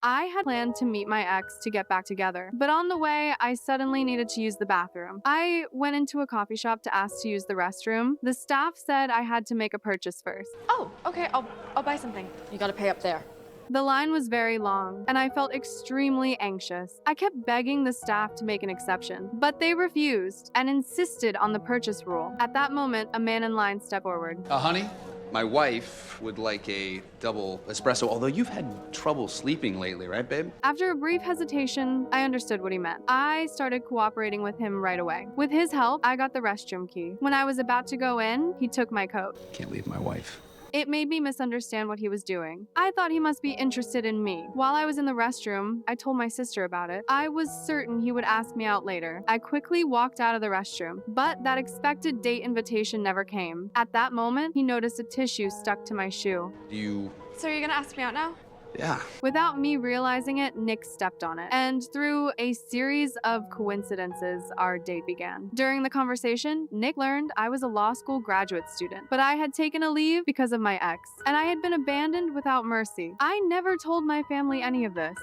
I had planned to meet my ex to get back together, but on the way, I suddenly needed to use the bathroom. I went into a coffee shop to ask to use the restroom. The staff said I had to make a purchase first. Oh, okay, I'll buy something. You gotta pay up there. The line was very long, and I felt extremely anxious. I kept begging the staff to make an exception, but they refused and insisted on the purchase rule. At that moment, a man in line stepped forward. Honey, my wife would like a double espresso, although you've had trouble sleeping lately, right, babe? After a brief hesitation, I understood what he meant. I started cooperating with him right away. With his help, I got the restroom key. When I was about to go in, he took my coat. Can't leave my wife. It made me misunderstand what he was doing. I thought he must be interested in me. While I was in the restroom, I told my sister about it. I was certain he would ask me out later. I quickly walked out of the restroom, but that expected date invitation never came. At that moment, he noticed a tissue stuck to my shoe. So you're gonna ask me out now? Yeah. Without me realizing it, Nick stepped on it. And through a series of coincidences, our date began. During the conversation, Nick learned I was a law school graduate student, but I had taken a leave because of my ex, and I had been abandoned without mercy. I never told my family any of this.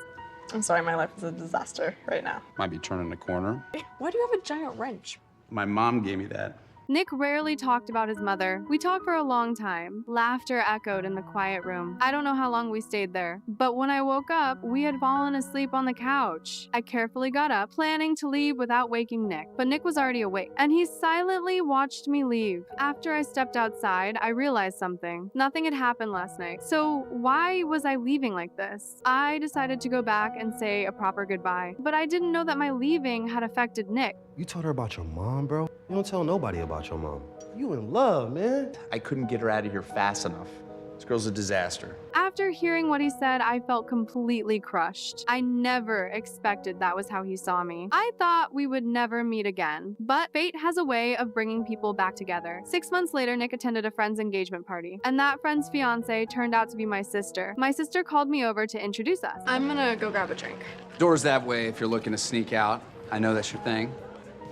I'm sorry, my life is a disaster right now. Might be turning a corner. Why do you have a giant wrench? My mom gave me that. Nick rarely talked about his mother. We talked for a long time. Laughter echoed in the quiet room. I don't know how long we stayed there, but when I woke up, we had fallen asleep on the couch. I carefully got up, planning to leave without waking Nick, but Nick was already awake, and he silently watched me leave. After I stepped outside, I realized something. Nothing had happened last night, so why was I leaving like this? I decided to go back and say a proper goodbye, but I didn't know that my leaving had affected Nick. You told her about your mom, bro? You don't tell nobody about your mom. You in love, man. I couldn't get her out of here fast enough. This girl's a disaster. After hearing what he said, I felt completely crushed. I never expected that was how he saw me. I thought we would never meet again, but fate has a way of bringing people back together. 6 months later, Nick attended a friend's engagement party, and that friend's fiance turned out to be my sister. My sister called me over to introduce us. I'm gonna go grab a drink. Door's that way if you're looking to sneak out. I know that's your thing.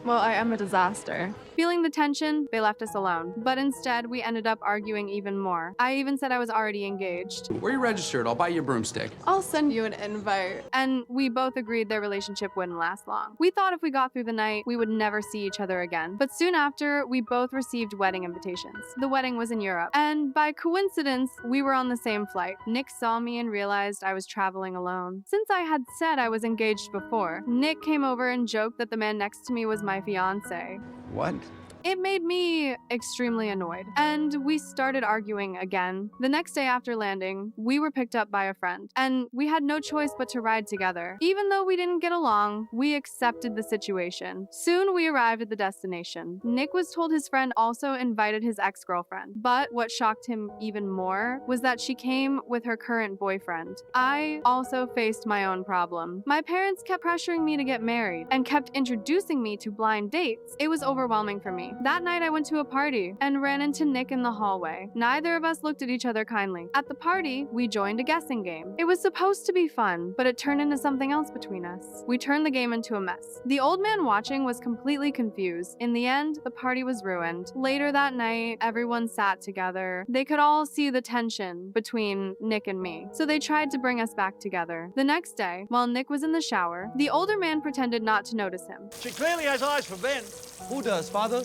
Well, I am a disaster. Feeling the tension, they left us alone. But instead, we ended up arguing even more. I even said I was already engaged. Where you registered? I'll buy you a broomstick. I'll send you an invite. And we both agreed their relationship wouldn't last long. We thought if we got through the night, we would never see each other again. But soon after, we both received wedding invitations. The wedding was in Europe. And by coincidence, we were on the same flight. Nick saw me and realized I was traveling alone. Since I had said I was engaged before, Nick came over and joked that the man next to me was my fiance. What? It made me extremely annoyed, and we started arguing again. The next day after landing, we were picked up by a friend, and we had no choice but to ride together. Even though we didn't get along, we accepted the situation. Soon we arrived at the destination. Nick was told his friend also invited his ex-girlfriend, but what shocked him even more was that she came with her current boyfriend. I also faced my own problem. My parents kept pressuring me to get married and kept introducing me to blind dates. It was overwhelming for me. That night I went to a party and ran into Nick in the hallway. Neither of us looked at each other kindly. At the party, we joined a guessing game. It was supposed to be fun, but it turned into something else between us. We turned the game into a mess. The old man watching was completely confused. In the end, the party was ruined. Later that night, everyone sat together. They could all see the tension between Nick and me, so they tried to bring us back together. The next day, while Nick was in the shower, the older man pretended not to notice him. She clearly has eyes for Ben. Who does, father?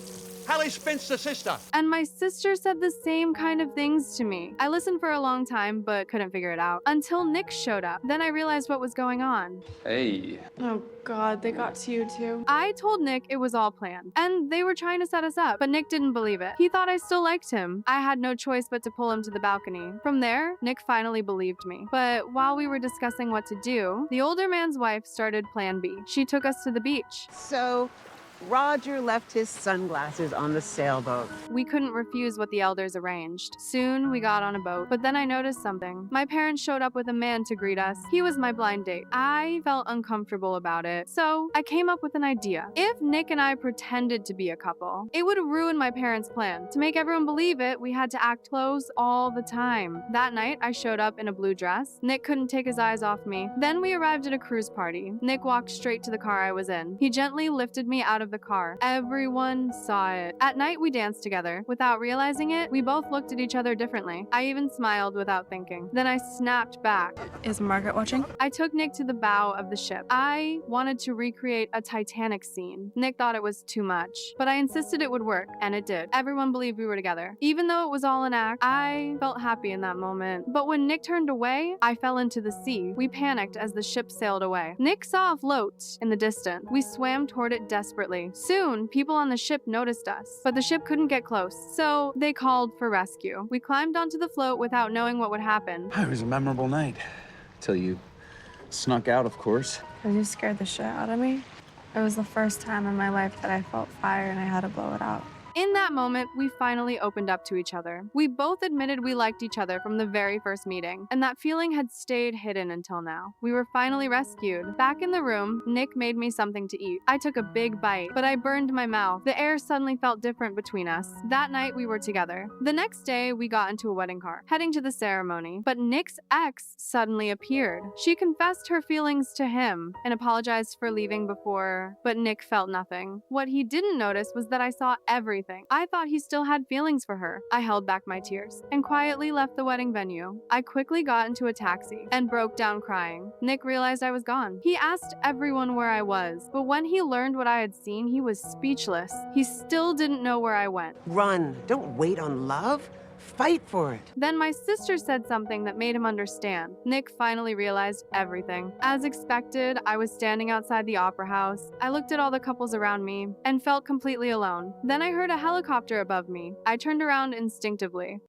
Hallie's spinster sister. And my sister said the same kind of things to me. I listened for a long time, but couldn't figure it out. Until Nick showed up. Then I realized what was going on. Hey. Oh God, they got to you too. I told Nick it was all planned, and they were trying to set us up, but Nick didn't believe it. He thought I still liked him. I had no choice but to pull him to the balcony. From there, Nick finally believed me. But while we were discussing what to do, the older man's wife started Plan B. She took us to the beach. So, Roger left his sunglasses on the sailboat. We couldn't refuse what the elders arranged. Soon, we got on a boat, but then I noticed something. My parents showed up with a man to greet us. He was my blind date. I felt uncomfortable about it, so I came up with an idea. If Nick and I pretended to be a couple, it would ruin my parents' plan. To make everyone believe it, we had to act close all the time. That night, I showed up in a blue dress. Nick couldn't take his eyes off me. Then we arrived at a cruise party. Nick walked straight to the car I was in. He gently lifted me out of of the car. Everyone saw it. At night, we danced together. Without realizing it, we both looked at each other differently. I even smiled without thinking. Then I snapped back. Is Margaret watching? I took Nick to the bow of the ship. I wanted to recreate a Titanic scene. Nick thought it was too much, but I insisted it would work, and it did. Everyone believed we were together. Even though it was all an act, I felt happy in that moment. But when Nick turned away, I fell into the sea. We panicked as the ship sailed away. Nick saw a float in the distance. We swam toward it desperately. Soon, people on the ship noticed us, but the ship couldn't get close, so they called for rescue. We climbed onto the float without knowing what would happen. It was a memorable night. Till you snuck out, of course. Because you scared the shit out of me. It was the first time in my life that I felt fire and I had to blow it out. In that moment, we finally opened up to each other. We both admitted we liked each other from the very first meeting, and that feeling had stayed hidden until now. We were finally rescued. Back in the room, Nick made me something to eat. I took a big bite, but I burned my mouth. The air suddenly felt different between us. That night, we were together. The next day, we got into a wedding car, heading to the ceremony. But Nick's ex suddenly appeared. She confessed her feelings to him and apologized for leaving before, but Nick felt nothing. What he didn't notice was that I saw everything. I thought he still had feelings for her. I held back my tears and quietly left the wedding venue. I quickly got into a taxi and broke down crying. Nick realized I was gone. He asked everyone where I was, but when he learned what I had seen, he was speechless. He still didn't know where I went. Run. Don't wait on love. Fight for it. Then my sister said something that made him understand. Nick finally realized everything. As expected, I was standing outside the opera house. I looked at all the couples around me and felt completely alone. Then I heard a helicopter above me. I turned around instinctively.